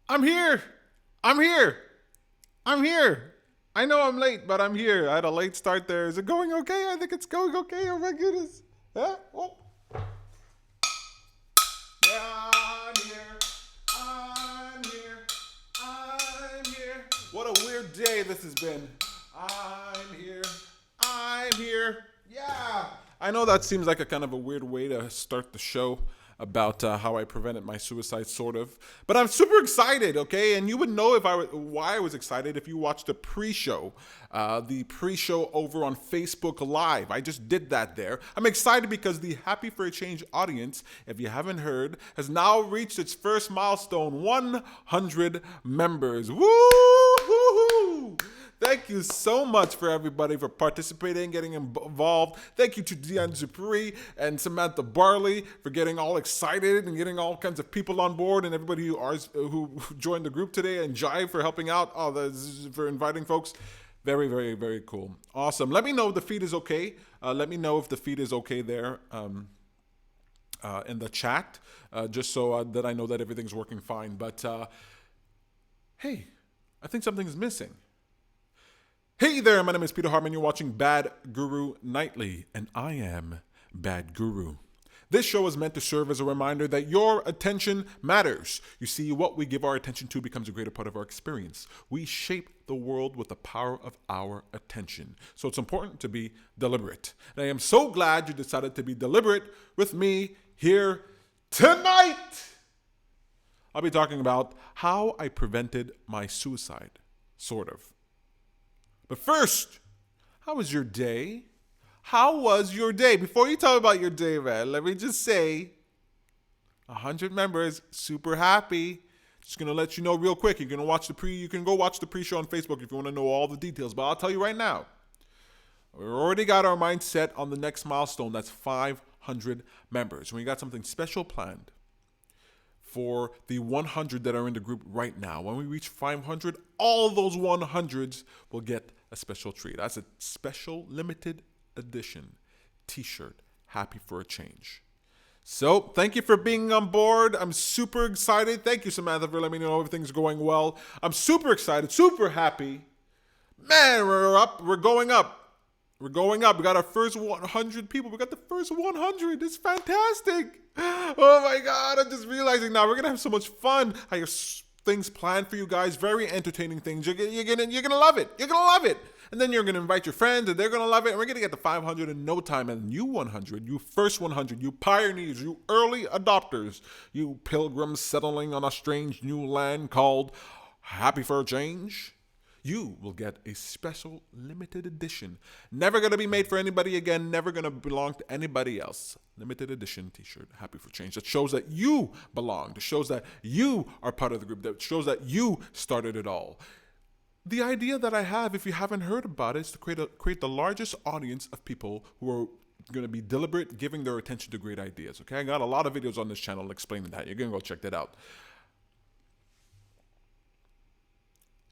I'm here. I'm here. I'm here. I know I'm late, but I'm here. I had a late start there. Is it going okay? I think it's going okay. Oh my goodness. Huh? Oh. Yeah, I'm here. I'm here. I'm here. What a weird day this has been. I'm here. I'm here. Yeah. I know that seems like a kind of a weird way to start the show about how I prevented my suicide, sort of. But I'm super excited, okay? And you would know if why I was excited if you watched the pre-show over on Facebook Live. I just did that there. I'm excited because the Happy for a Change audience, if you haven't heard, has now reached its first milestone: 100 members. Woo! Thank you so much for everybody for participating, getting involved. Thank you to Dion Dupree and Samantha Barley for getting all excited and getting all kinds of people on board, and everybody who joined the group today, and Jai for helping out, for inviting folks. Very, very, very cool. Awesome. Let me know if the feed is okay. Let me know if the feed is okay there in the chat, just so that I know that everything's working fine. But hey, I think something's missing. Hey there, my name is Peter Hartman. You're watching Bad Guru Nightly, and I am Bad Guru. This show is meant to serve as a reminder that your attention matters. You see, what we give our attention to becomes a greater part of our experience. We shape the world with the power of our attention. So it's important to be deliberate. And I am so glad you decided to be deliberate with me here tonight. I'll be talking about how I prevented my suicide, sort of. But first, how was your day? How was your day? Before you tell me about your day, man, let me just say 100 members, super happy. Just gonna let you know real quick. You can go watch the pre-show on Facebook if you want to know all the details. But I'll tell you right now, we already got our mind set on the next milestone. That's 500 members. We got something special planned for the 100 that are in the group right now. When we reach 500, all those 100s will get a special treat. That's a special limited edition t-shirt, Happy for a Change. So thank you for being on board. I'm super excited. Thank you, Samantha, for letting me know everything's going well. I'm super excited, super happy. Man, we're up. We're going up. We're going up. We got our first 100 people. We got the first 100. It's fantastic. Oh my God. I'm just realizing now we're going to have so much fun. I have things planned for you guys. Very entertaining things. You're gonna love it. You're going to love it. And then you're going to invite your friends and they're going to love it. And we're going to get to 500 in no time. And you 100, you first 100, you pioneers, you early adopters, you pilgrims settling on a strange new land called Happy for a Change, you will get a special limited edition. Never going to be made for anybody again. Never going to belong to anybody else. Limited edition t-shirt, Happy for Change. That shows that you belong. That shows that you are part of the group. That shows that you started it all. The idea that I have, if you haven't heard about it, is to create the largest audience of people who are going to be deliberate, giving their attention to great ideas. Okay, I got a lot of videos on this channel explaining that. You're going to go check that out.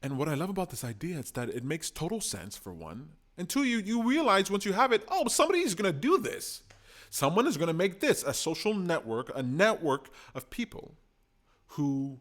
And what I love about this idea is that it makes total sense, for one. And two, you realize once you have it, oh, somebody's going to do this. Someone is going to make this a social network, a network of people who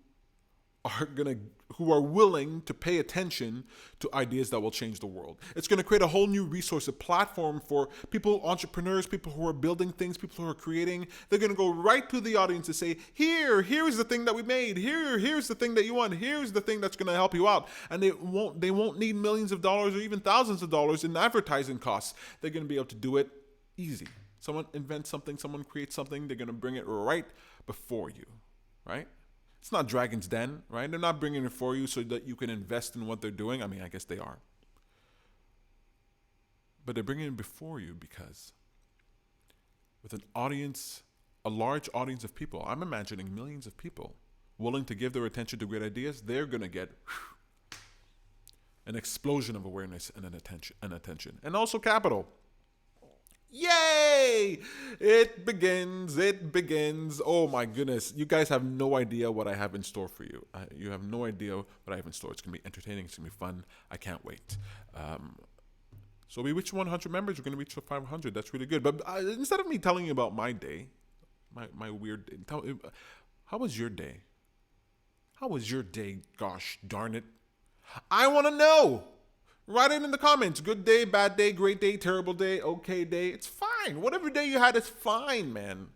are willing to pay attention to ideas that will change the world. It's going to create a whole new resource, a platform for people, entrepreneurs, people who are building things, people who are creating. They're going to go right to the audience and say, here's the thing that we made. Here's the thing that you want. Here's the thing that's going to help you out. And they won't need millions of dollars or even thousands of dollars in advertising costs. They're going to be able to do it easy. Someone invents something, someone creates something, they're going to bring it right before you, right? It's not Dragon's Den, right? They're not bringing it for you so that you can invest in what they're doing. I mean, I guess they are. But they're bringing it before you because with an audience, a large audience of people, I'm imagining millions of people willing to give their attention to great ideas, they're going to get an explosion of awareness and an attention. And also capital. Yay! It begins. Oh my goodness. You guys have no idea what I have in store for you. You have no idea what I have in store. It's going to be entertaining. It's going to be fun. I can't wait. So we reach 100 members. We're going to reach 500. That's really good. But instead of me telling you about my day, my weird day, how was your day? How was your day? Gosh darn it. I want to know. Write it in the comments. Good day, bad day, great day, terrible day, okay day. It's fine. Whatever day you had is fine, man.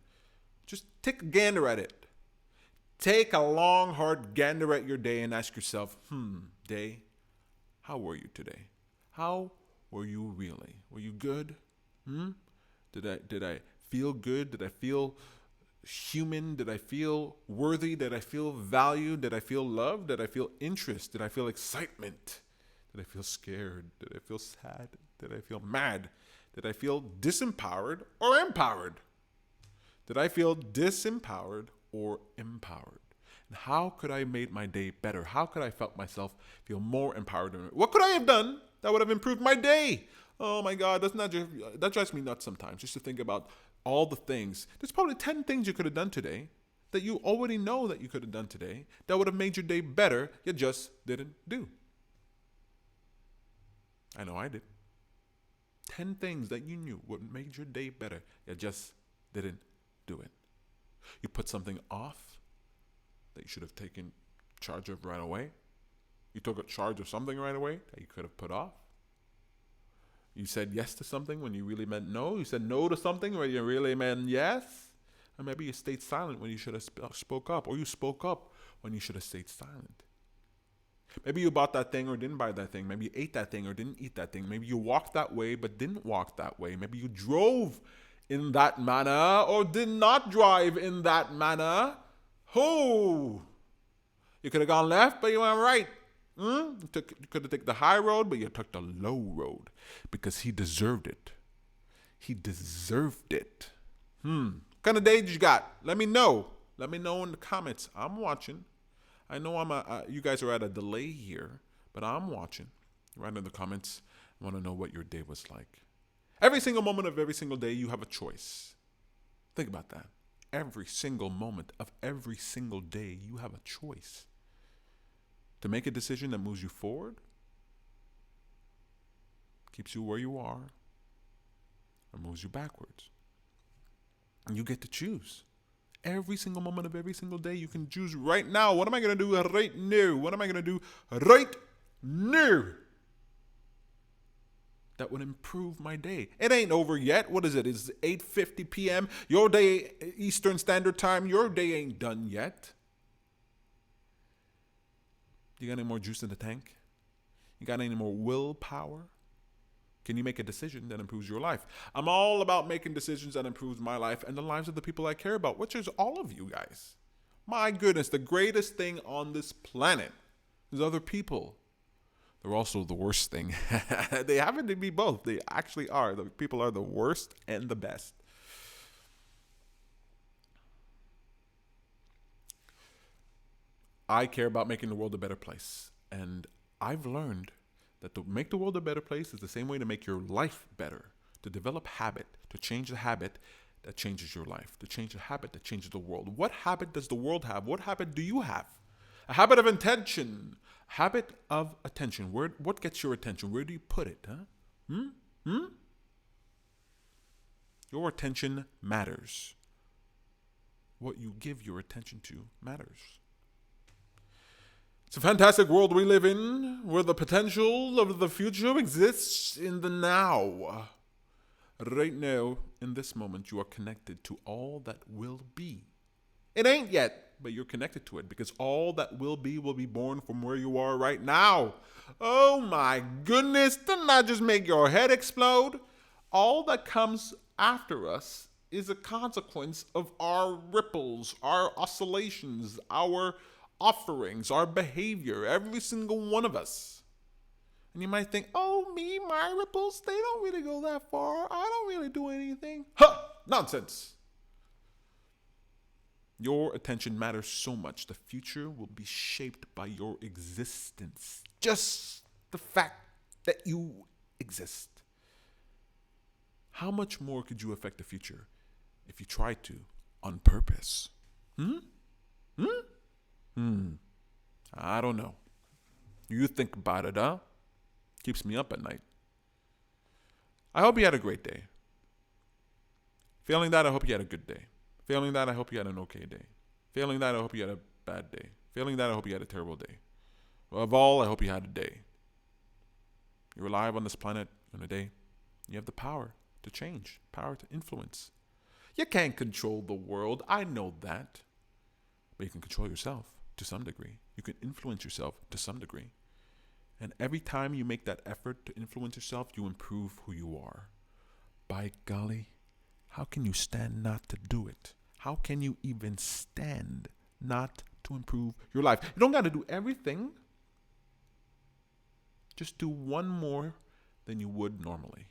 Just take a gander at it. Take a long, hard gander at your day and ask yourself, day, how were you today? How were you really? Were you good? Did I feel good? Did I feel human? Did I feel worthy? Did I feel valued? Did I feel love? Did I feel interest? Did I feel excitement? Did I feel scared? Did I feel sad? Did I feel mad? Did I feel disempowered or empowered? Did I feel disempowered or empowered? And how could I have made my day better? How could I felt myself feel more empowered? What could I have done that would have improved my day? Oh my God, that drives me nuts sometimes, just to think about all the things. There's probably 10 things you could have done today that you already know that you could have done today that would have made your day better, you just didn't do. I know I did. 10 things that you knew would make your day better. You just didn't do it. You put something off that you should have taken charge of right away. You took a charge of something right away that you could have put off. You said yes to something when you really meant no. You said no to something when you really meant yes. Or maybe you stayed silent when you should have spoke up. Or you spoke up when you should have stayed silent. Maybe you bought that thing or didn't buy that thing. Maybe you ate that thing or didn't eat that thing. Maybe you walked that way but didn't walk that way. Maybe you drove in that manner or did not drive in that manner. You could have gone left, but you went right. You could have taken the high road, but you took the low road because he deserved it. He deserved it. What kind of day did you got? Let me know. Let me know in the comments. I'm watching. I know you guys are at a delay here, but I'm watching. Write in the comments. I want to know what your day was like. Every single moment of every single day, you have a choice. Think about that. Every single moment of every single day, you have a choice to make a decision that moves you forward, keeps you where you are, or moves you backwards. And you get to choose. Every single moment of every single day, you can choose right now. What am I going to do right now? What am I going to do right now that would improve my day? It ain't over yet. What is it? It's 8:50 p.m. Your day, Eastern Standard Time. Your day ain't done yet. You got any more juice in the tank? You got any more willpower? Can you make a decision that improves your life? I'm all about making decisions that improves my life and the lives of the people I care about, which is all of you guys. My goodness, the greatest thing on this planet is other people. They're also the worst thing. They happen to be both. They actually are. The people are the worst and the best. I care about making the world a better place. And I've learned that to make the world a better place is the same way to make your life better. To develop habit, to change the habit that changes your life, to change the habit that changes the world. What habit does the world have? What habit do you have? A habit of intention. Habit of attention. What gets your attention? Where do you put it? Your attention matters. What you give your attention to matters. It's a fantastic world we live in, where the potential of the future exists in the now. Right now, in this moment, you are connected to all that will be. It ain't yet, but you're connected to it, because all that will be born from where you are right now. Oh my goodness, doesn't that just make your head explode? All that comes after us is a consequence of our ripples, our oscillations, our offerings, our behavior, every single one of us. And you might think, oh, me, my ripples, they don't really go that far. I don't really do anything. Nonsense. Your attention matters so much. The future will be shaped by your existence. Just the fact that you exist. How much more could you affect the future if you tried to on purpose? I don't know. You think about it, huh? Keeps me up at night. I hope you had a great day. Failing that, I hope you had a good day. Failing that, I hope you had an okay day. Failing that, I hope you had a bad day. Failing that, I hope you had a terrible day. Above all, I hope you had a day. You're alive on this planet in a day. You have the power to change, power to influence. You can't control the world. I know that. But you can control yourself to some degree. You can influence yourself to some degree. And every time you make that effort to influence yourself, you improve who you are. By golly, how can you stand not to do it? How can you even stand not to improve your life? You don't got to do everything. Just do one more than you would normally.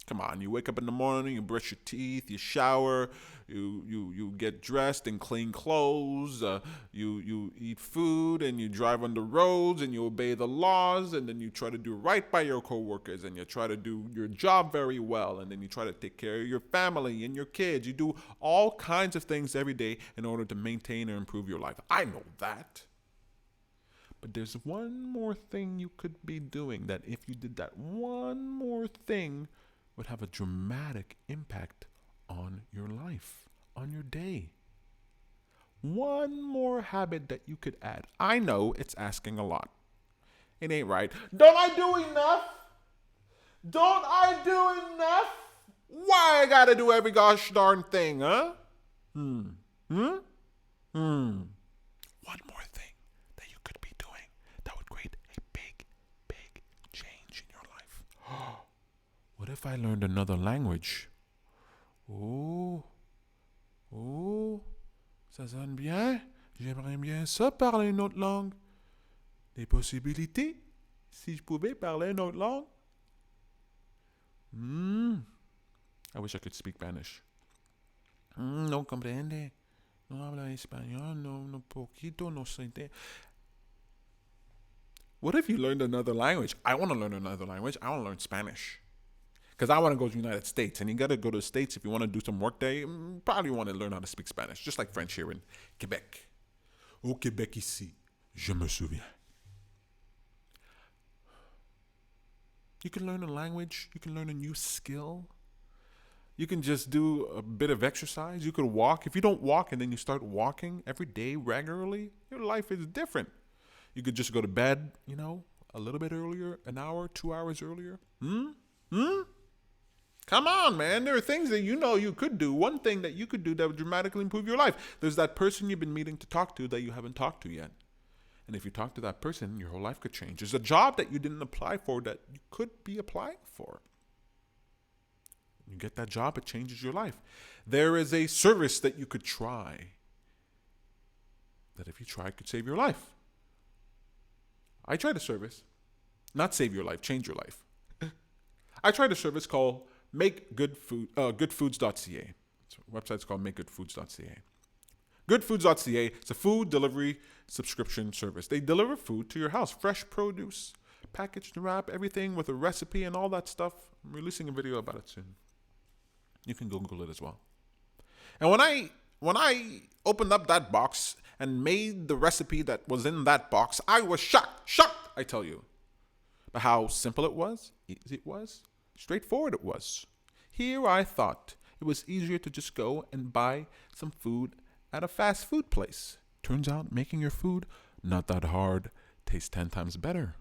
Come on, you wake up in the morning, you brush your teeth, you shower, you get dressed in clean clothes, you eat food, and you drive on the roads, and you obey the laws, and then you try to do right by your coworkers, and you try to do your job very well, and then you try to take care of your family and your kids. You do all kinds of things every day in order to maintain or improve your life. I know that. But there's one more thing you could be doing that if you did that one more thing would have a dramatic impact on your life, on your day. One more habit that you could add. I know it's asking a lot. It ain't right. Don't I do enough? Don't I do enough? Why I gotta do every gosh darn thing, huh? One more thing that you could be doing that would create a big, big change in your life. What if I learned another language? Oh, ça sonne bien. J'aimerais bien ça, parler une autre langue. Des possibilités, si je pouvais parler une autre langue. I wish I could speak Spanish. No comprende. No habla español. No poquito, no sé. What if you learned another language? I want to learn another language. I want to learn Spanish. Because I want to go to the United States. And you got to go to the States if you want to do some work there. You probably want to learn how to speak Spanish. Just like French here in Quebec. Au Québec ici, je me souviens. You can learn a language. You can learn a new skill. You can just do a bit of exercise. You could walk. If you don't walk and then you start walking every day regularly, your life is different. You could just go to bed, a little bit earlier, an hour, 2 hours earlier. Come on, man. There are things that you could do. One thing that you could do that would dramatically improve your life. There's that person you've been meaning to talk to that you haven't talked to yet. And if you talk to that person, your whole life could change. There's a job that you didn't apply for that you could be applying for. You get that job, it changes your life. There is a service that you could try that if you try could save your life. I tried a service, not save your life, change your life. I tried a service called goodfoods.ca. Website's called makegoodfoods.ca. Goodfoods.ca, it's a food delivery subscription service. They deliver food to your house, fresh produce, packaged and wrapped, everything with a recipe and all that stuff. I'm releasing a video about it soon. You can Google it as well. And when I opened up that box and made the recipe that was in that box, I was shocked, I tell you. But how simple it was, easy it was, straightforward it was. Here I thought it was easier to just go and buy some food at a fast food place. Turns out making your food, not that hard, tastes 10 times better.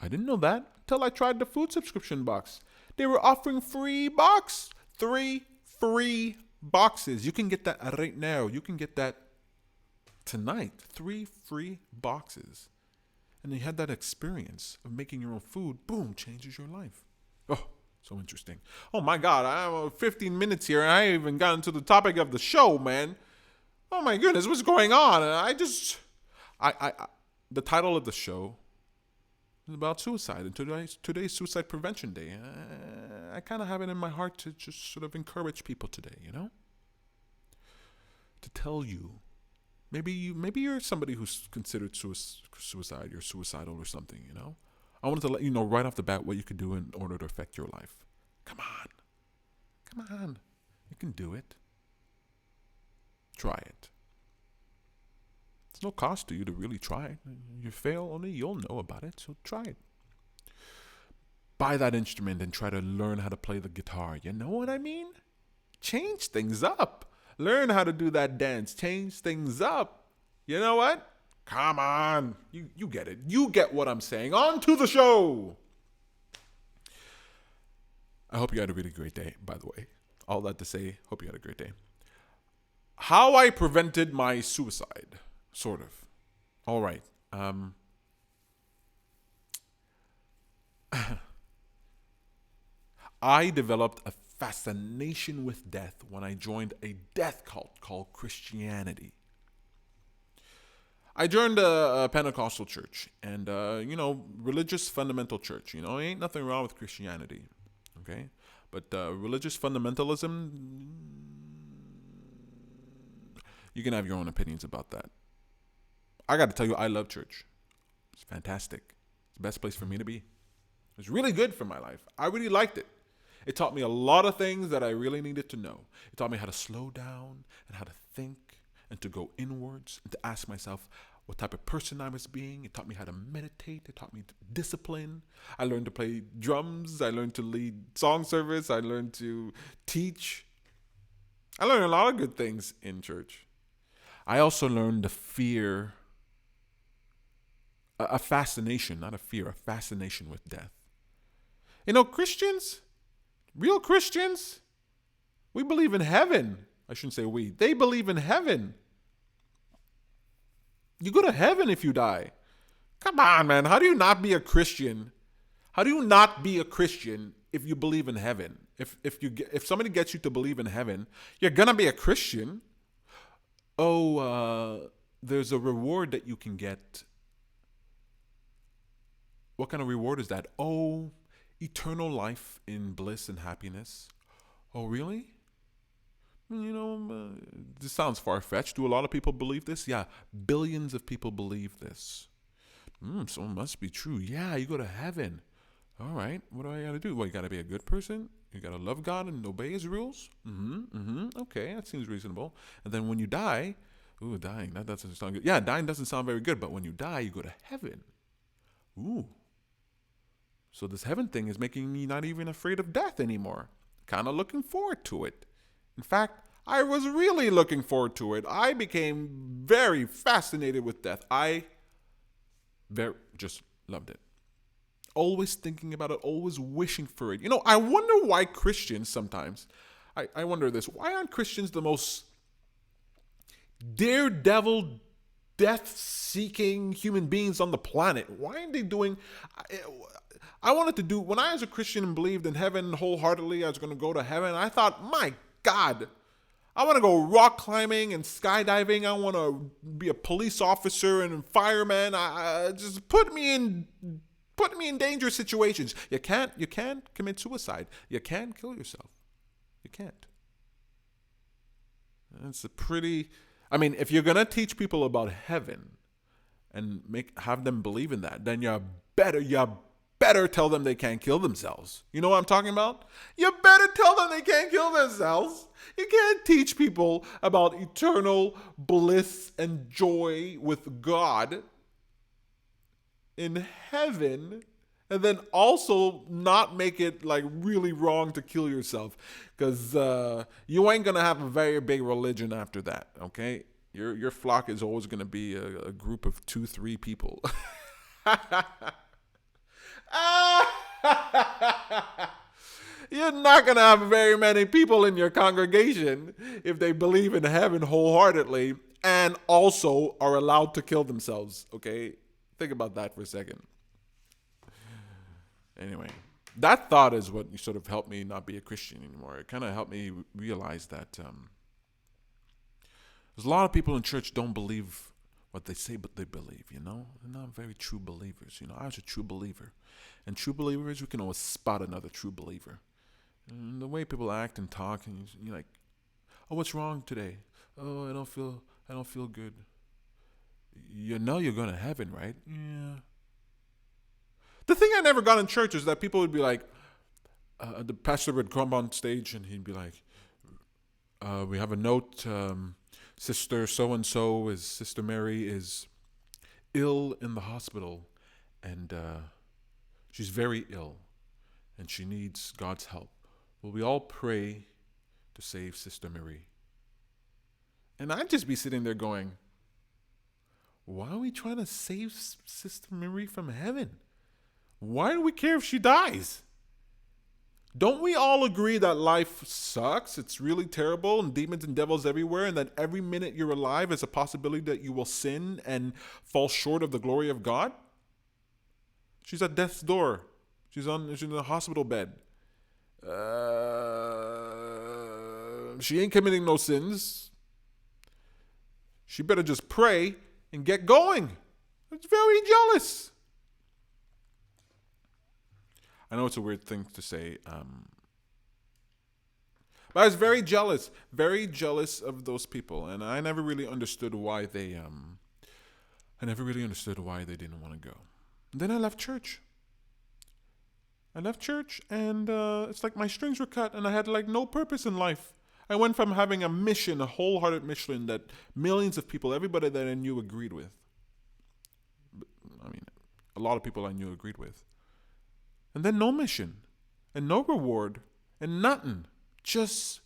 I didn't know that until I tried the food subscription box. They were offering free box. 3 free boxes. You can get that right now. You can get that tonight. 3 free boxes. And you had that experience of making your own food. Boom, changes your life. Oh, so interesting. Oh my God, I'm 15 minutes here and I ain't even gotten to the topic of the show, man. Oh my goodness, what's going on? The title of the show is about suicide, and today's Suicide Prevention Day. I kind of have it in my heart to just sort of encourage people today, to tell you, maybe you're somebody who's considered suicide, you're suicidal or something, I wanted to let you know right off the bat what you could do in order to affect your life. Come on, you can do it. Try it. It's no cost to you to really try it. You fail, only you'll know about it, so try it. Buy that instrument and try to learn how to play the guitar. You know what I mean? Change things up. Learn how to do that dance. Change things up. You know what? Come on. You get it. You get what I'm saying. On to the show. I hope you had a really great day, by the way. All that to say, hope you had a great day. How I prevented my suicide, sort of. All right. I developed a fascination with death when I joined a death cult called Christianity. I joined a Pentecostal church and, religious fundamental church. Ain't nothing wrong with Christianity, okay? But religious fundamentalism, you can have your own opinions about that. I got to tell you, I love church. It's fantastic. It's the best place for me to be. It's really good for my life. I really liked it. It taught me a lot of things that I really needed to know. It taught me how to slow down and how to think and to go inwards and to ask myself what type of person I was being. It taught me how to meditate. It taught me discipline. I learned to play drums. I learned to lead song service. I learned to teach. I learned a lot of good things in church. I also learned to fear, a fascination, not a fear, a fascination with death. Christians, real Christians, we believe in heaven. I shouldn't say we. They believe in heaven. You go to heaven if you die. Come on, man. How do you not be a Christian? How do you not be a Christian if you believe in heaven? If somebody gets you to believe in heaven, you're gonna be a Christian. There's a reward that you can get. What kind of reward is that? Eternal life in bliss and happiness. Oh, really? This sounds far-fetched. Do a lot of people believe this? Yeah, billions of people believe this. So it must be true. Yeah, you go to heaven. All right, what do I got to do? Well, you got to be a good person. You got to love God and obey his rules. Okay, that seems reasonable. And then when you die, dying, that doesn't sound good. Yeah, dying doesn't sound very good, but when you die, you go to heaven. Ooh. So this heaven thing is making me not even afraid of death anymore. Kind of looking forward to it. In fact, I was really looking forward to it. I became very fascinated with death. I just loved it. Always thinking about it, always wishing for it. I wonder why Christians sometimes, I wonder this, why aren't Christians the most daredevil, death-seeking human beings on the planet? Why aren't they doing... I wanted to do, when I was a Christian and believed in heaven wholeheartedly, I was going to go to heaven, I thought, my God, I want to go rock climbing and skydiving. I want to be a police officer and a fireman. Just put me in dangerous situations. You can't commit suicide. You can't kill yourself. You can't. It's if you're going to teach people about heaven and have them believe in that, then you better tell them they can't kill themselves. You know what I'm talking about? You better tell them they can't kill themselves. You can't teach people about eternal bliss and joy with God in heaven and then also not make it like really wrong to kill yourself, because you ain't going to have a very big religion after that, okay? Your flock is always going to be a group of 2-3 people. You're not going to have very many people in your congregation if they believe in heaven wholeheartedly and also are allowed to kill themselves, okay? Think about that for a second. Anyway, that thought is what sort of helped me not be a Christian anymore. It kind of helped me realize that there's a lot of people in church don't believe what they say, but they believe, They're not very true believers. I was a true believer. And true believers, we can always spot another true believer. And the way people act and talk, and you're like, oh, what's wrong today? Oh, I don't feel good. You're going to heaven, right? Yeah. The thing I never got in church is that people would be like, the pastor would come on stage and he'd be like, we have a note, Sister so-and-so, Sister Mary is ill in the hospital, and she's very ill, and she needs God's help. Will we all pray to save Sister Mary? And I'd just be sitting there going, Why are we trying to save Sister Marie from heaven? Why do we care if she dies? Don't we all agree that life sucks? It's really terrible and demons and devils everywhere, and that every minute you're alive is a possibility that you will sin and fall short of the glory of God? She's at death's door. She's in a hospital bed. She ain't committing no sins. She better just pray and get going. It's very jealous. I know it's a weird thing to say, but I was very jealous of those people, and I never really understood why they didn't want to go. And then I left church. And it's like my strings were cut, and I had like no purpose in life. I went from having a mission, a wholehearted mission that millions of people, everybody that I knew agreed with. I mean, a lot of people I knew agreed with. And then no mission, and no reward, and nothing. Just,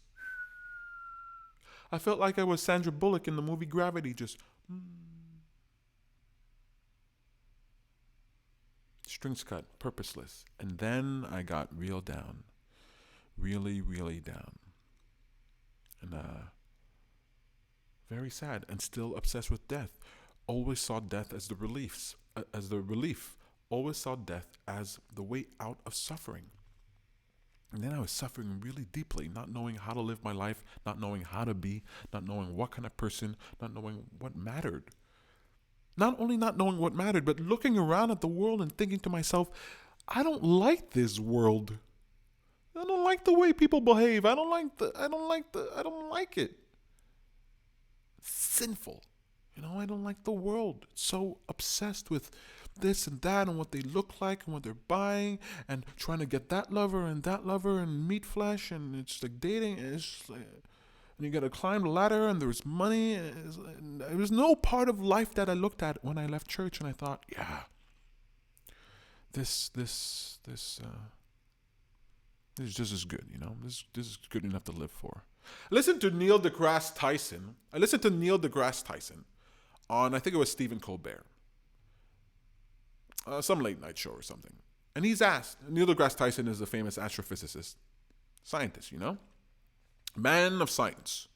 I felt like I was Sandra Bullock in the movie Gravity, just strings cut, purposeless. And then I got real down, really, really down. And very sad, and still obsessed with death. Always saw death as the relief. Always saw death as the way out of suffering. And then I was suffering really deeply, not knowing how to live my life, not knowing how to be, not knowing what kind of person, not knowing what mattered. Not only not knowing what mattered, but looking around at the world and thinking to myself, I don't like this world. I don't like the way people behave. I don't like it. It's sinful. I don't like the world. It's so obsessed with this and that and what they look like and what they're buying and trying to get that lover and meat flesh, and it's like dating, and it's just like, and you gotta climb the ladder, and there's money, and there was no part of life that I looked at when I left church, and I thought, yeah, this is just as good, This is good enough to live for. I listened to Neil deGrasse Tyson on, I think it was Stephen Colbert. Some late night show or something. And he's asked, Neil deGrasse Tyson is a famous astrophysicist, scientist, man of science.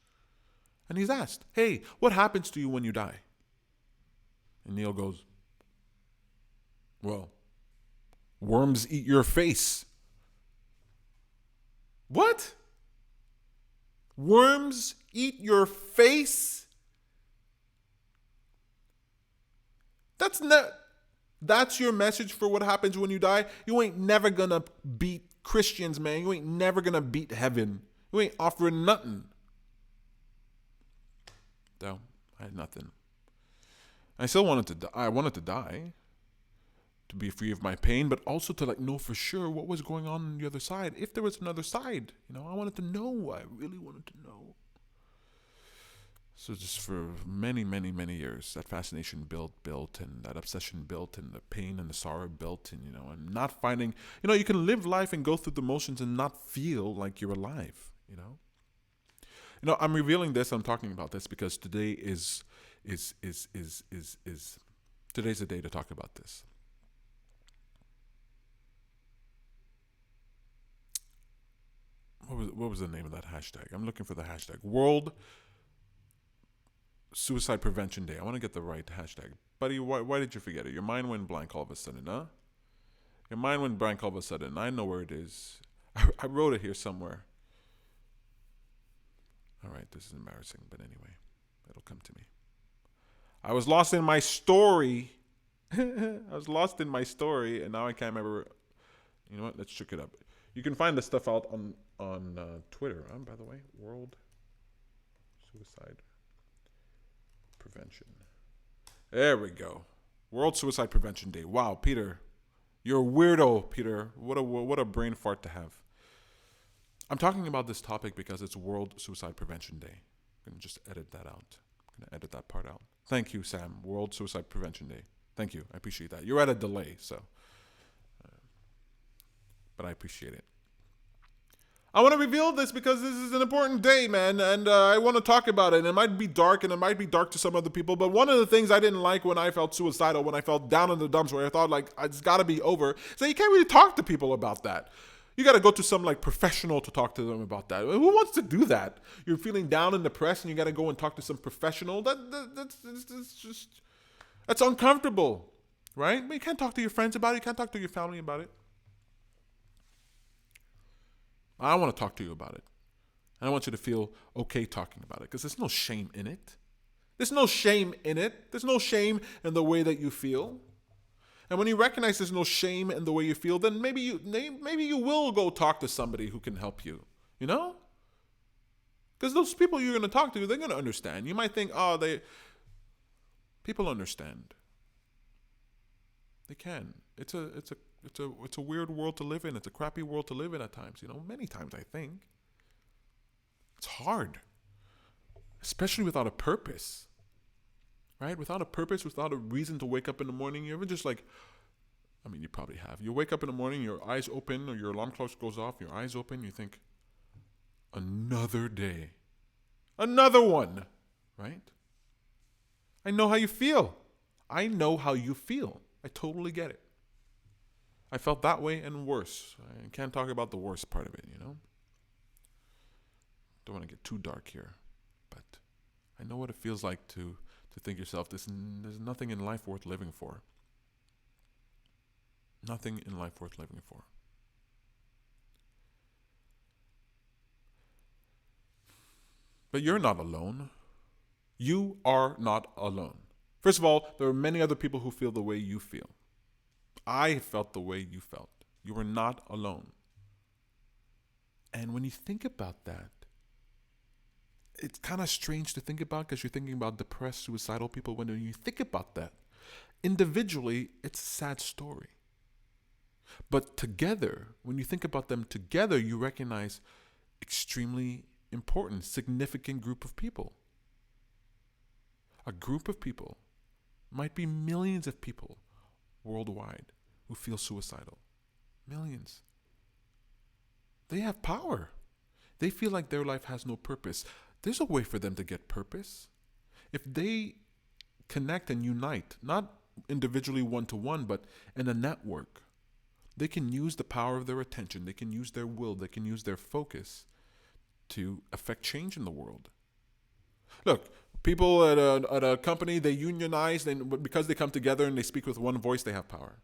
And he's asked, hey, what happens to you when you die? And Neil goes, well, worms eat your face. What? Worms eat your face? That's your message for what happens when you die? You ain't never gonna beat Christians, man. You ain't never gonna beat heaven. You ain't offering nothing. So, I had nothing. I still wanted to die. I wanted to die, to be free of my pain, but also to know for sure what was going on the other side. If there was another side, I wanted to know. I really wanted to know. So just for many, many, many years, that fascination built, and that obsession built, and the pain and the sorrow built, and and not finding, you can live life and go through the motions and not feel like you're alive, I'm revealing this. I'm talking about this because today is today's the day to talk about this. What was the name of that hashtag? I'm looking for the hashtag. World Suicide Prevention Day. I want to get the right hashtag. Buddy, why did you forget it? Your mind went blank all of a sudden, huh? Your mind went blank all of a sudden. I know where it is. I wrote it here somewhere. All right, this is embarrassing, but anyway, it'll come to me. I was lost in my story. And now I can't remember. You know what? Let's check it up. You can find this stuff out on Twitter, by the way. World Suicide Prevention. There we go. World Suicide Prevention Day. Wow, Peter. You're a weirdo, Peter. What a brain fart to have. I'm talking about this topic because it's World Suicide Prevention Day. I'm going to just edit that out. I'm going to edit that part out. Thank you, Sam. World Suicide Prevention Day. Thank you. I appreciate that. You're at a delay, so. But I appreciate it. I want to reveal this because this is an important day, man, and I want to talk about it. And it might be dark, and it might be dark to some other people, but one of the things I didn't like when I felt suicidal, when I felt down in the dumps, where I thought, like, it's got to be over, is that you can't really talk to people about that. You got to go to some, like, professional to talk to them about that. Who wants to do that? You're feeling down and depressed, and you got to go and talk to some professional? That's just, that's uncomfortable, right? But you can't talk to your friends about it. You can't talk to your family about it. I want to talk to you about it. And I want you to feel okay talking about it because there's no shame in it. There's no shame in it. There's no shame in the way that you feel. And when you recognize there's no shame in the way you feel, then maybe you will go talk to somebody who can help you. You know? Because those people you're going to talk to, they're going to understand. You might think, people understand. They can. It's a weird world to live in. It's a crappy world to live in at times. Many times I think. It's hard, especially without a purpose, right? Without a purpose, without a reason to wake up in the morning. You ever just you probably have. You wake up in the morning, your eyes open, or your alarm clock goes off, your eyes open, you think, another day. Another one, right? I know how you feel. I totally get it. I felt that way and worse. I can't talk about the worst part of it, Don't want to get too dark here, but I know what it feels like to think yourself, there's nothing in life worth living for. Nothing in life worth living for. But you're not alone. You are not alone. First of all, there are many other people who feel the way you feel. I felt the way you felt. You were not alone. And when you think about that, it's kind of strange to think about because you're thinking about depressed, suicidal people. When you think about that, individually, it's a sad story. But together, when you think about them together, you recognize extremely important, significant group of people. A group of people, might be millions of people worldwide who feel suicidal. Millions. They have power. They feel like their life has no purpose. There's a way for them to get purpose. If they connect and unite, not individually one-to-one, but in a network, they can use the power of their attention. They can use their will. They can use their focus to affect change in the world. Look, people at a company, they unionize, but because they come together and they speak with one voice, they have power.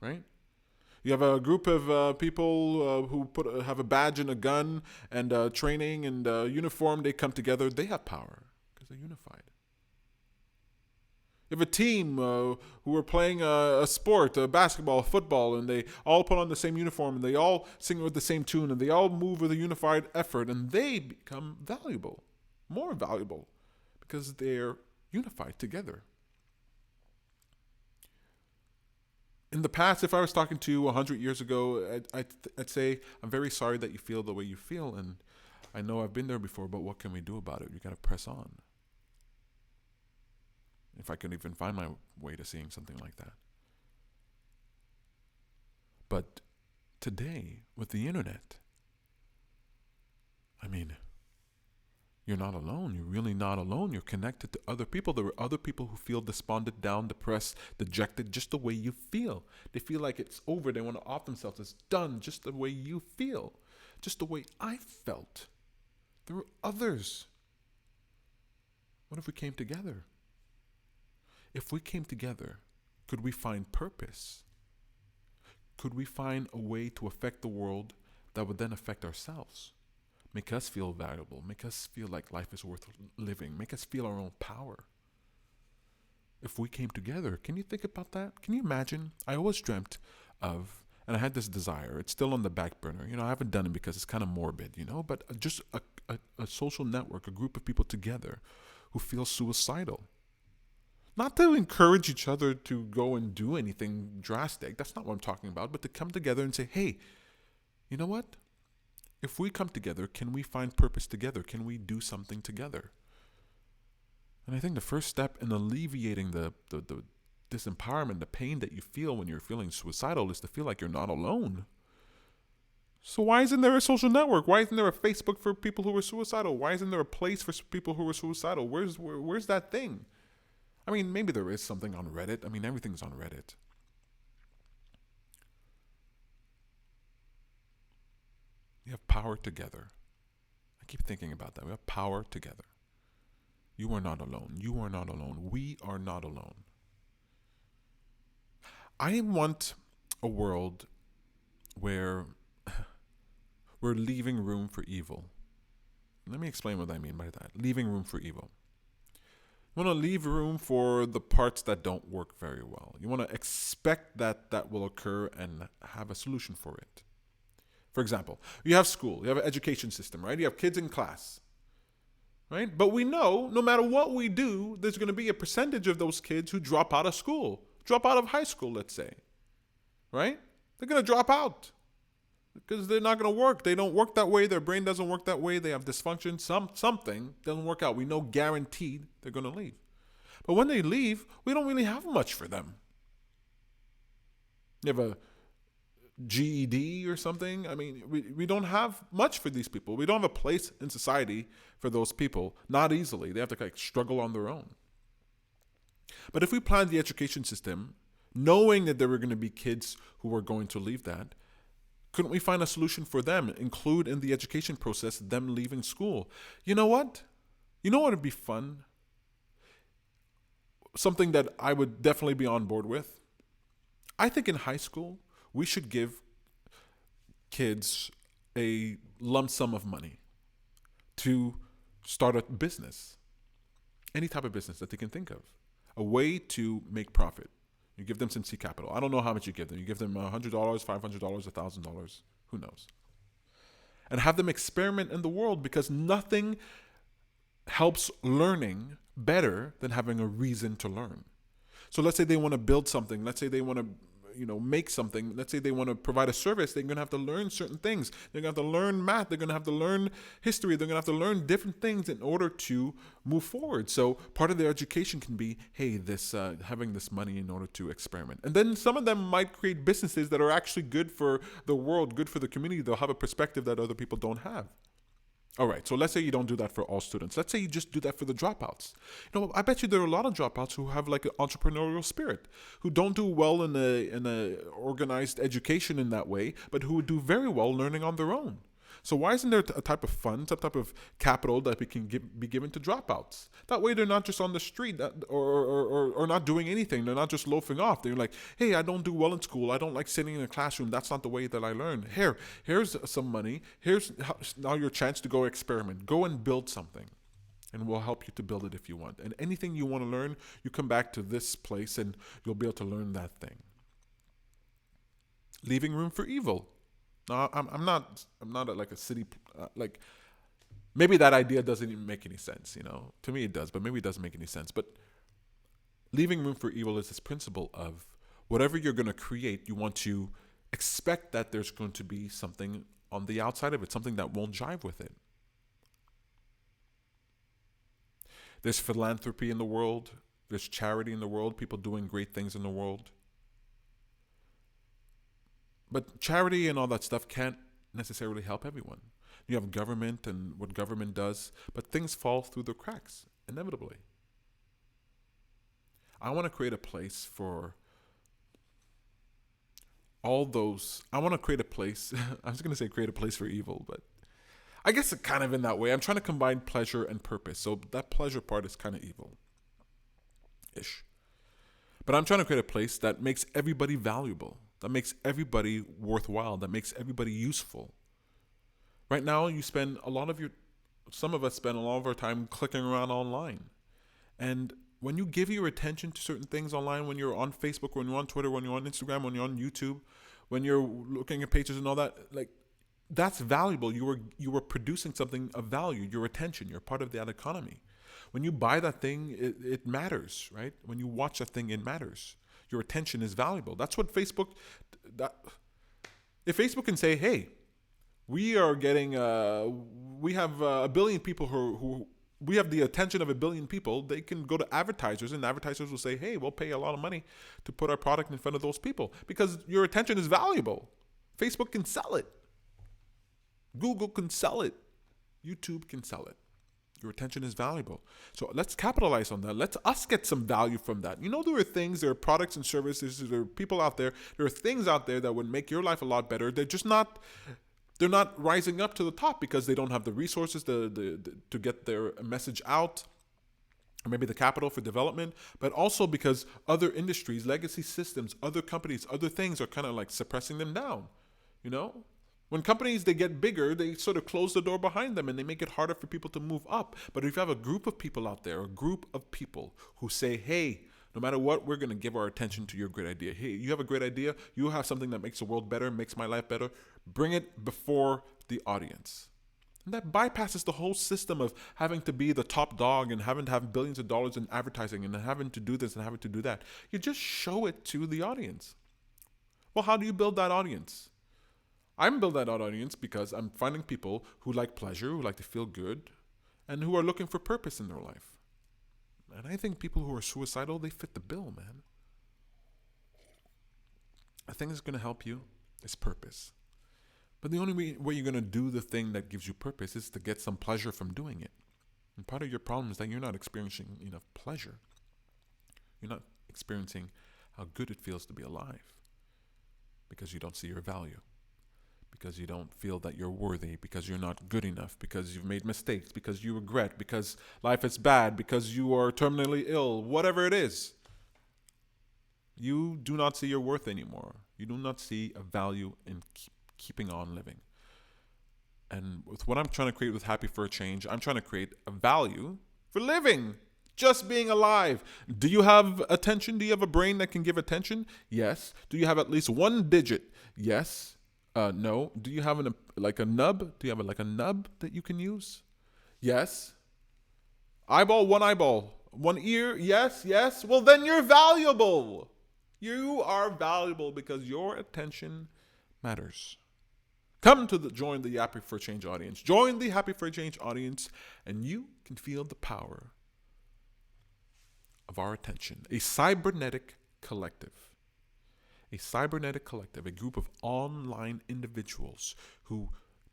Right? You have a group of people who have a badge and a gun and training and uniform. They come together. They have power because they're unified. You have a team who are playing a sport, basketball, football, and they all put on the same uniform and they all sing with the same tune and they all move with a unified effort and they become valuable, more valuable, because they're unified together. In the past, if I was talking to you 100 years ago, I'd say, I'm very sorry that you feel the way you feel, and I know I've been there before, but what can we do about it? You got to press on. If I could even find my way to seeing something like that. But today, with the internet, you're not alone. You're really not alone. You're connected to other people. There are other people who feel despondent, down, depressed, dejected, just the way you feel. They feel like it's over. They want to off themselves. It's done just the way you feel. Just the way I felt. There are others. What if we came together? If we came together, could we find purpose? Could we find a way to affect the world that would then affect ourselves? Make us feel valuable. Make us feel like life is worth living. Make us feel our own power. If we came together, can you think about that? Can you imagine? I always dreamt of, and I had this desire. It's still on the back burner. I haven't done it because it's kind of morbid, but just a social network, a group of people together who feel suicidal. Not to encourage each other to go and do anything drastic. That's not what I'm talking about. But to come together and say, hey, you know what? If we come together, can we find purpose together? Can we do something together? And I think the first step in alleviating the disempowerment, the pain that you feel when you're feeling suicidal is to feel like you're not alone. So why isn't there a social network? Why isn't there a Facebook for people who are suicidal? Why isn't there a place for people who are suicidal? Where's that thing? I mean, maybe there is something on Reddit. I mean, everything's on Reddit. We have power together. I keep thinking about that. We have power together. You are not alone. You are not alone. We are not alone. I want a world where we're leaving room for evil. Let me explain what I mean by that. Leaving room for evil. You want to leave room for the parts that don't work very well. You want to expect that will occur and have a solution for it. For example, you have school, you have an education system, right? You have kids in class, right? But we know no matter what we do, there's going to be a percentage of those kids who drop out of school, drop out of high school, let's say, right? They're going to drop out because they're not going to work. They don't work that way. Their brain doesn't work that way. They have dysfunction. Something doesn't work out. We know guaranteed they're going to leave. But when they leave, we don't really have much for them. You have a GED or something. I mean, we don't have much for these people. We don't have a place in society for those people. Not easily. They have to struggle on their own. But if we planned the education system, knowing that there were going to be kids who were going to leave that, couldn't we find a solution for them? Include in the education process them leaving school. You know what? You know what would be fun? Something that I would definitely be on board with. I think in high school, we should give kids a lump sum of money to start a business. Any type of business that they can think of. A way to make profit. You give them some seed capital. I don't know how much you give them. You give them $100, $500, $1,000. Who knows? And have them experiment in the world, because nothing helps learning better than having a reason to learn. So let's say they want to build something. Let's say they want to make something. Let's say they want to provide a service. They're going to have to learn certain things. They're going to have to learn math. They're going to have to learn history. They're going to have to learn different things in order to move forward. So part of their education can be, hey, this having this money in order to experiment. And then some of them might create businesses that are actually good for the world, good for the community. They'll have a perspective that other people don't have. All right, so let's say you don't do that for all students. Let's say you just do that for the dropouts. I bet you there are a lot of dropouts who have like an entrepreneurial spirit, who don't do well in a organized education in that way, but who would do very well learning on their own. So why isn't there a type of fund, some type of capital that we can be given to dropouts? That way they're not just on the street or not doing anything. They're not just loafing off. They're like, hey, I don't do well in school. I don't like sitting in a classroom. That's not the way that I learn. Here's some money. Here's now your chance to go experiment. Go and build something. And we'll help you to build it if you want. And anything you want to learn, you come back to this place and you'll be able to learn that thing. Leaving room for evil. No, I'm not like a city, like maybe that idea doesn't even make any sense, To me it does, but maybe it doesn't make any sense. But leaving room for evil is this principle of whatever you're going to create, you want to expect that there's going to be something on the outside of it, something that won't jive with it. There's philanthropy in the world. There's charity in the world, people doing great things in the world. But charity and all that stuff can't necessarily help everyone. You have government and what government does, but things fall through the cracks, inevitably. I want to create a place for all those. I want to create a place. I was going to say create a place for evil, but I guess it's kind of in that way. I'm trying to combine pleasure and purpose. So that pleasure part is kind of evil-ish. But I'm trying to create a place that makes everybody valuable, that makes everybody worthwhile, that makes everybody useful. Right now, some of us spend a lot of our time clicking around online. And when you give your attention to certain things online, when you're on Facebook, when you're on Twitter, when you're on Instagram, when you're on YouTube, when you're looking at pages and all that, like, that's valuable. You were producing something of value, your attention. You're part of that economy. When you buy that thing, it matters, right? When you watch that thing, it matters. Your attention is valuable. That's what if Facebook can say, hey, we are getting, we have a billion people who we have the attention of a billion people, they can go to advertisers and advertisers will say, hey, we'll pay a lot of money to put our product in front of those people because your attention is valuable. Facebook can sell it. Google can sell it. YouTube can sell it. Your attention is valuable. So let's capitalize on that. Let's us get some value from that. There are things, there are products and services, there are people out there, there are things out there that would make your life a lot better. They're not rising up to the top because they don't have the resources to get their message out, or maybe the capital for development, but also because other industries, legacy systems, other companies, other things are kind of like suppressing them down. When companies, they get bigger, they sort of close the door behind them and they make it harder for people to move up. But if you have a group of people out there, a group of people who say, hey, no matter what, we're going to give our attention to your great idea. Hey, you have a great idea. You have something that makes the world better, makes my life better. Bring it before the audience. And that bypasses the whole system of having to be the top dog and having to have billions of dollars in advertising and having to do this and having to do that. You just show it to the audience. Well, how do you build that audience? I'm building that audience because I'm finding people who like pleasure, who like to feel good, and who are looking for purpose in their life. And I think people who are suicidal, they fit the bill, man. The thing that's going to help you is purpose. But the only way you're going to do the thing that gives you purpose is to get some pleasure from doing it. And part of your problem is that you're not experiencing enough pleasure. You're not experiencing how good it feels to be alive because you don't see your value. Because you don't feel that you're worthy, because you're not good enough, because you've made mistakes, because you regret, because life is bad, because you are terminally ill, whatever it is. You do not see your worth anymore. You do not see a value in keeping on living. And with what I'm trying to create with Happy for a Change, I'm trying to create a value for living, just being alive. Do you have attention? Do you have a brain that can give attention? Yes. Do you have at least one digit? Yes. No. Do you have a nub? Do you have a nub that you can use? Yes. Eyeball, one ear? Yes. Well, then you're valuable. You are valuable because your attention matters. Come to join the Happy for a Change audience. Join the Happy for a Change audience, and you can feel the power of our attention. A cybernetic collective. A cybernetic collective, a group of online individuals who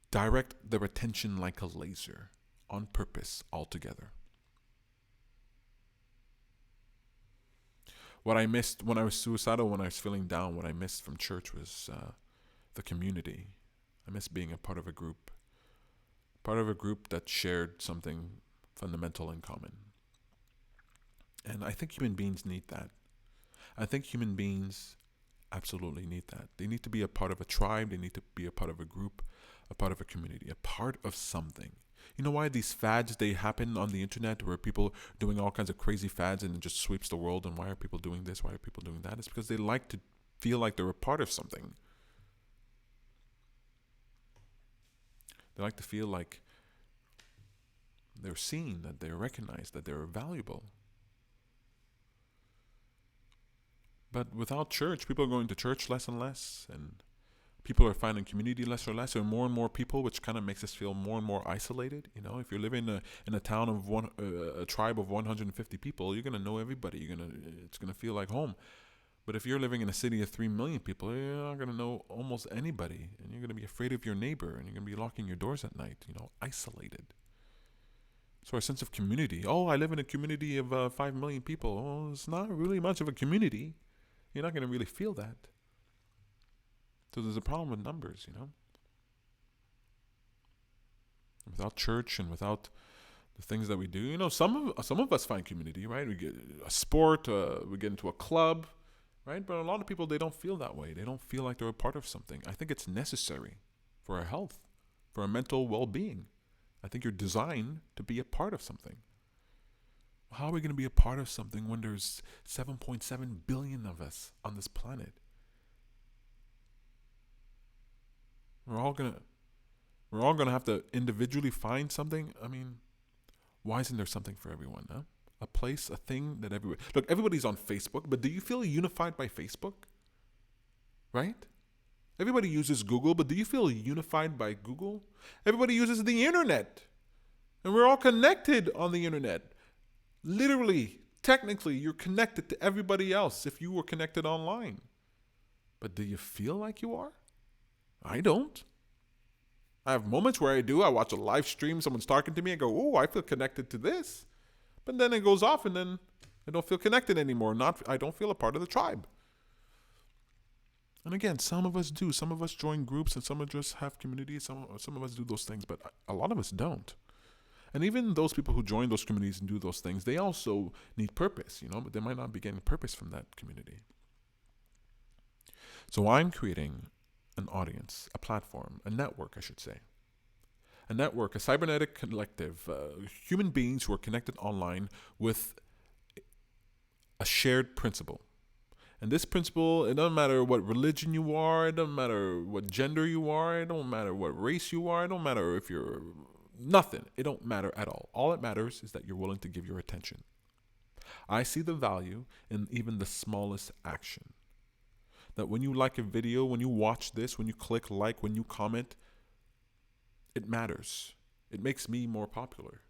direct their attention like a laser on purpose altogether. What I missed when I was suicidal, when I was feeling down, what I missed from church was the community. I missed being a part of a group that shared something fundamental in common. And I think human beings need that. I think human beings absolutely need that. They need to be a part of a tribe. They need to be a part of a group, a part of a community, a part of something. You know why these fads, they happen on the internet where people doing all kinds of crazy fads and it just sweeps the world? And why are people doing this? Why are people doing that? It's because they like to feel like they're a part of something. They like to feel like they're seen, that they're recognized, that they're valuable. But without church, people are going to church less and less, and people are finding community less and less, and more people, which kind of makes us feel more and more isolated. If you're living in a town of a tribe of 150 people, you're gonna know everybody. It's gonna feel like home. But if you're living in a city of 3 million people, you're not gonna know almost anybody, and you're gonna be afraid of your neighbor, and you're gonna be locking your doors at night. Isolated. So our sense of community. Oh, I live in a community of 5 million people. Oh, it's not really much of a community. You're not going to really feel that. So there's a problem with numbers, Without church and without the things that we do, some of us find community, right? We get a sport, we get into a club, right? But a lot of people, they don't feel that way. They don't feel like they're a part of something. I think it's necessary for our health, for our mental well-being. I think you're designed to be a part of something. How are we going to be a part of something when there's 7.7 billion of us on this planet? We're all gonna have to individually find something. I mean, why isn't there something for everyone? Huh? A place, a thing that everybody. Look, everybody's on Facebook, but do you feel unified by Facebook? Right? Everybody uses Google, but do you feel unified by Google? Everybody uses the internet, and we're all connected on the internet. Literally, technically, you're connected to everybody else if you were connected online. But do you feel like you are? I don't. I have moments where I do. I watch a live stream, someone's talking to me, I go, oh, I feel connected to this. But then it goes off and then I don't feel connected anymore. I don't feel a part of the tribe. And again, some of us do. Some of us join groups and some of us have communities. Some of us do those things, but a lot of us don't. And even those people who join those communities and do those things, they also need purpose, but they might not be getting purpose from that community. So I'm creating an audience, a platform, a network, I should say. A network, a cybernetic collective, human beings who are connected online with a shared principle. And this principle, it doesn't matter what religion you are, it doesn't matter what gender you are, it don't matter what race you are, it don't matter if you're nothing. It don't matter at all. All that matters is that you're willing to give your attention. I see the value in even the smallest action. That when you like a video, when you watch this, when you click like, when you comment, it matters. It makes me more popular.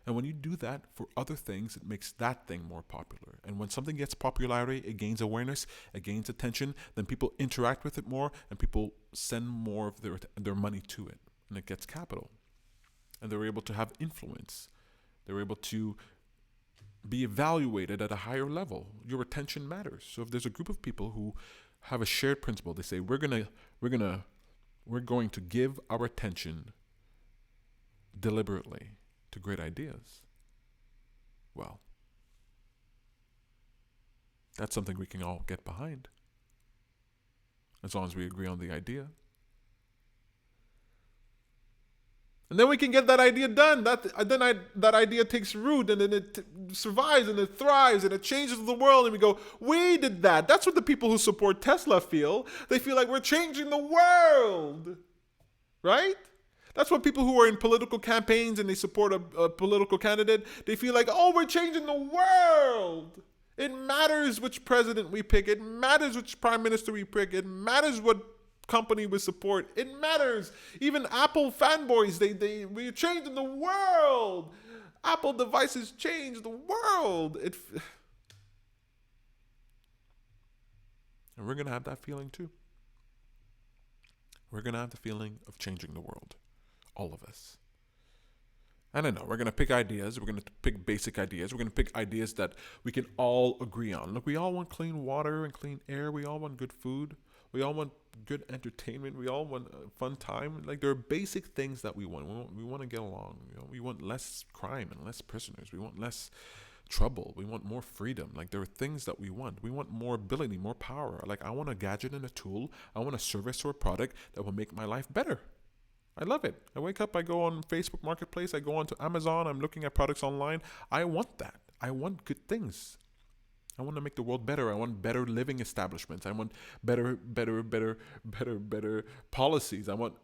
And when you do that for other things, it makes that thing more popular. And when something gets popularity, it gains awareness, it gains attention, then people interact with it more and people send more of their money to it. And it gets capital. And they're able to have influence. They're able to be evaluated at a higher level. Your attention matters. So if there's a group of people who have a shared principle, they say we're going to give our attention deliberately to great ideas. Well, that's something we can all get behind, as long as we agree on the idea. And then we can get that idea done. That idea takes root, and then it survives, and it thrives, and it changes the world. And we go, we did that. That's what the people who support Tesla feel. They feel like we're changing the world, right? That's what people who are in political campaigns and they support a political candidate, they feel like, oh, we're changing the world. It matters which president we pick. It matters which prime minister we pick. It matters what company we support. It matters. Even Apple fanboys, we're changing the world. Apple devices change the world. And we're going to have that feeling too. We're going to have the feeling of changing the world. All of us. I don't know. We're going to pick ideas. We're going to pick basic ideas. We're going to pick ideas that we can all agree on. Look, we all want clean water and clean air. We all want good food. We all want good entertainment. We all want a fun time. Like, there are basic things that we want. We want to get along. We want less crime and less prisoners. We want less trouble. We want more freedom. Like, there are things that we want. We want more ability, more power. Like, I want a gadget and a tool. I want a service or a product that will make my life better. I love it. I wake up, I go on Facebook Marketplace, I go on to Amazon, I'm looking at products online. I want that. I want good things. I want to make the world better. I want better living establishments. I want better policies. I want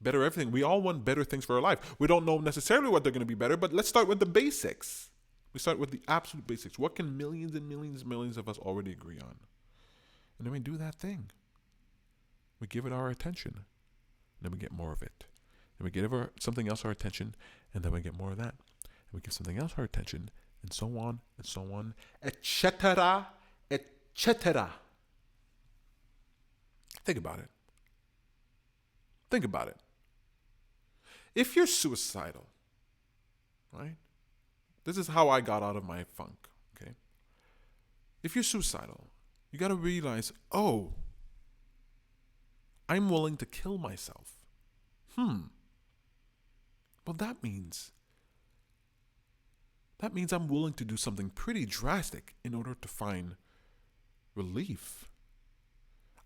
better everything. We all want better things for our life. We don't know necessarily what they're going to be better, but let's start with the basics. We start with the absolute basics. What can millions and millions of us already agree on? And then we do that thing. We give it our attention. And then we get more of it. And we give something else our attention, and then we get more of that. And we give something else our attention, and so on, etc., etc. Think about it. Think about it. If you're suicidal, right? This is how I got out of my funk, okay? If you're suicidal, you got to realize, oh, I'm willing to kill myself. Well, that means I'm willing to do something pretty drastic in order to find relief.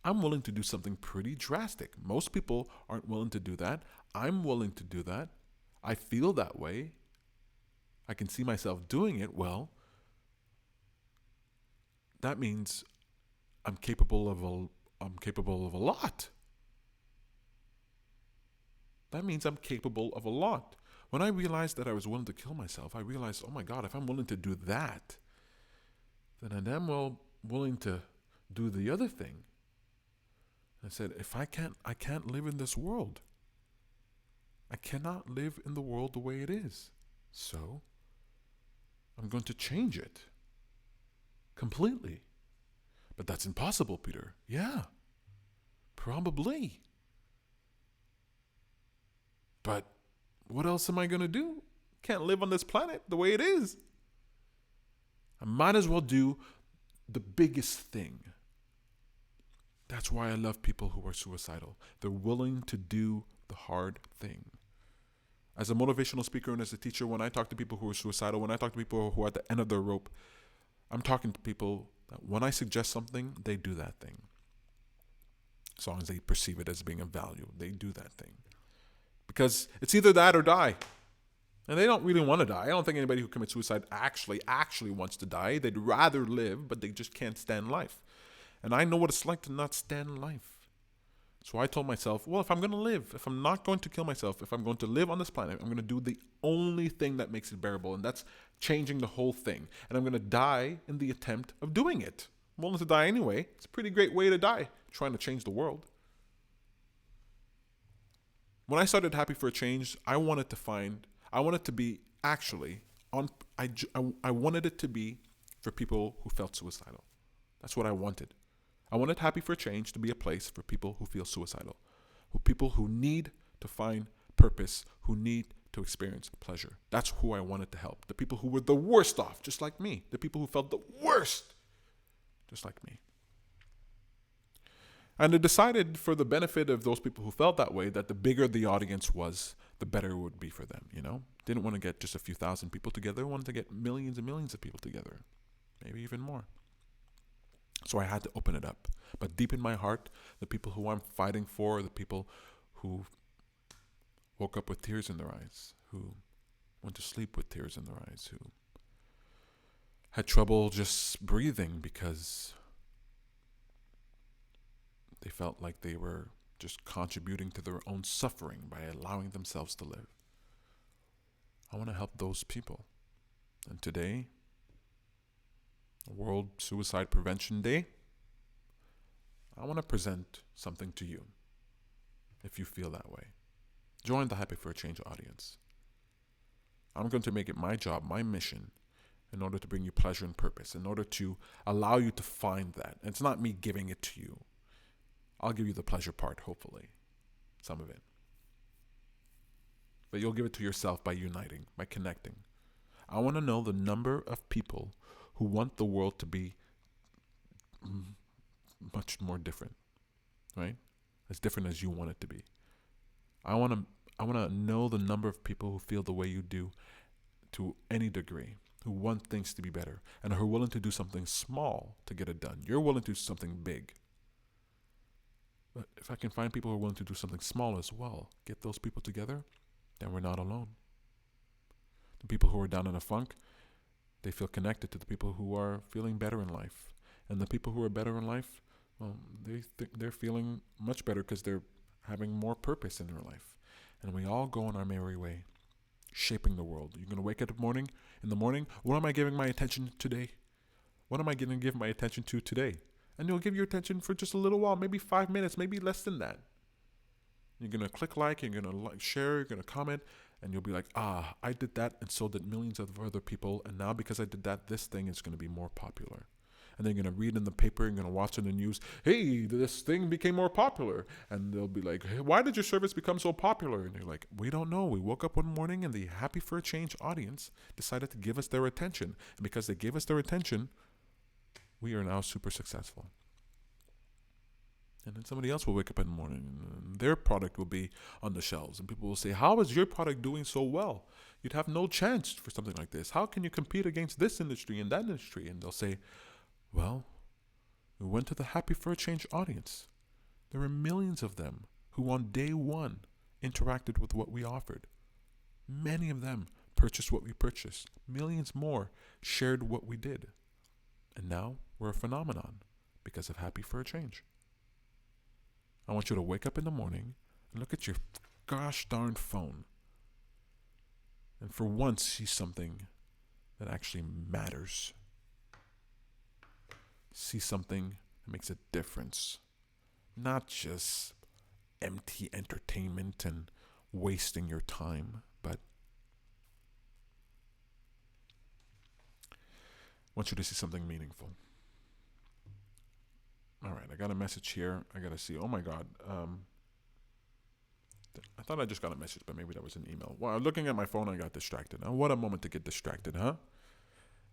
I'm willing to do something pretty drastic. Most people aren't willing to do that. I'm willing to do that. I feel that way. I can see myself doing it. Well, that means I'm capable of a lot. That means I'm capable of a lot. When I realized that I was willing to kill myself, I realized, oh my God, if I'm willing to do that, then I'm damn well willing to do the other thing. I said, I can't live in this world. I cannot live in the world the way it is. So I'm going to change it completely. But that's impossible, Peter. Yeah, probably. But what else am I going to do? Can't live on this planet the way it is. I might as well do the biggest thing. That's why I love people who are suicidal. They're willing to do the hard thing. As a motivational speaker and as a teacher, when I talk to people who are suicidal, when I talk to people who are at the end of their rope, I'm talking to people that when I suggest something, they do that thing. As long as they perceive it as being of value, they do that thing. Because it's either that or die. And they don't really want to die. I don't think anybody who commits suicide actually wants to die. They'd rather live, but they just can't stand life. And I know what it's like to not stand life. So I told myself, well, if I'm going to live, if I'm not going to kill myself, if I'm going to live on this planet, I'm going to do the only thing that makes it bearable, and that's changing the whole thing. And I'm going to die in the attempt of doing it. I'm willing to die anyway. It's a pretty great way to die, trying to change the world. When I started Happy for a Change, I wanted to be actually on. I wanted it to be for people who felt suicidal. That's what I wanted. I wanted Happy for a Change to be a place for people who feel suicidal, people who need to find purpose, who need to experience pleasure. That's who I wanted to help. The people who were the worst off, just like me. The people who felt the worst, just like me. And I decided, for the benefit of those people who felt that way, that the bigger the audience was, the better it would be for them, Didn't want to get just a few thousand people together. I wanted to get millions and millions of people together, maybe even more. So I had to open it up. But deep in my heart, the people who I'm fighting for are the people who woke up with tears in their eyes, who went to sleep with tears in their eyes, who had trouble just breathing because they felt like they were just contributing to their own suffering by allowing themselves to live. I want to help those people. And today, World Suicide Prevention Day, I want to present something to you, if you feel that way. Join the Happy for a Change audience. I'm going to make it my job, my mission, in order to bring you pleasure and purpose, in order to allow you to find that. And it's not me giving it to you. I'll give you the pleasure part, hopefully, some of it. But you'll give it to yourself by uniting, by connecting. I want to know the number of people who want the world to be much more different, right? As different as you want it to be. I want to know the number of people who feel the way you do to any degree, who want things to be better, and who are willing to do something small to get it done. You're willing to do something big. But if I can find people who are willing to do something small as well, get those people together, then we're not alone. The people who are down in a funk, they feel connected to the people who are feeling better in life. And the people who are better in life, well, they're feeling much better because they're having more purpose in their life. And we all go on our merry way, shaping the world. You're going to wake up in the morning, what am I giving my attention today? What am I going to give my attention to today? And you'll give your attention for just a little while, maybe 5 minutes, maybe less than that. You're going to click like, you're going to share, you're going to comment, and you'll be like, I did that, and so did millions of other people, and now because I did that, this thing is going to be more popular. And then you're going to read in the paper, you're going to watch in the news, hey, this thing became more popular. And they'll be like, hey, why did your service become so popular? And you're like, we don't know. We woke up one morning and the Happy for a Change audience decided to give us their attention. And because they gave us their attention, we are now super successful. And then somebody else will wake up in the morning and their product will be on the shelves. And people will say, how is your product doing so well? You'd have no chance for something like this. How can you compete against this industry and that industry? And they'll say, well, we went to the Happy for a Change audience. There were millions of them who on day one interacted with what we offered. Many of them purchased what we purchased. Millions more shared what we did. And now we're a phenomenon because of Happy for a Change. I want you to wake up in the morning and look at your gosh darn phone. And for once see something that actually matters. See something that makes a difference. Not just empty entertainment and wasting your time, but I want you to see something meaningful. All right, I got a message here. I got to see. Oh my God. I thought I just got a message, but maybe that was an email. Well, looking at my phone, I got distracted. Now, what a moment to get distracted, huh?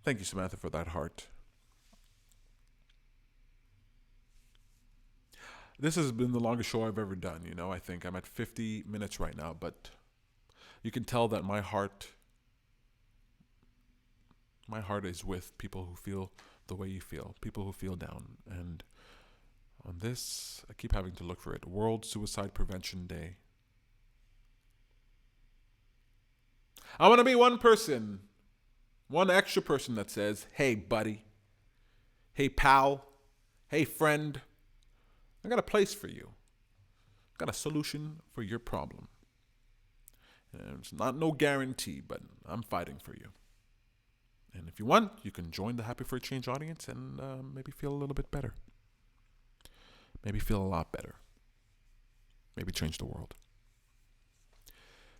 Thank you, Samantha, for that heart. This has been the longest show I've ever done. I think I'm at 50 minutes right now, but you can tell that my heart is with people who feel the way you feel, people who feel down. And on this, I keep having to look for it. World Suicide Prevention Day. I want to be one person, one extra person that says, hey, buddy, hey, pal, hey, friend, I got a place for you. I got a solution for your problem. And it's not no guarantee, but I'm fighting for you. And if you want, you can join the Happy for a Change audience and maybe feel a little bit better. Maybe feel a lot better. Maybe change the world.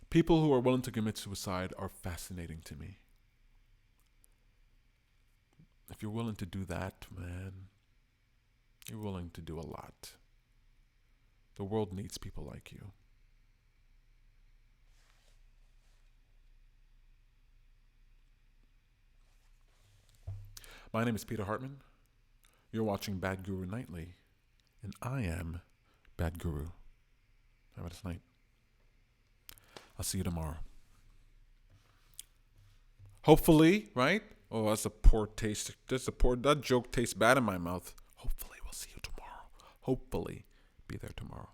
People who are willing to commit suicide are fascinating to me. If you're willing to do that, man, you're willing to do a lot. The world needs people like you. My name is Peter Hartman. You're watching Bad Guru Nightly, and I am Bad Guru. Have a nice night. I'll see you tomorrow. Hopefully, right? Oh, that's a poor taste. That joke tastes bad in my mouth. Hopefully, we'll see you tomorrow. Hopefully, be there tomorrow.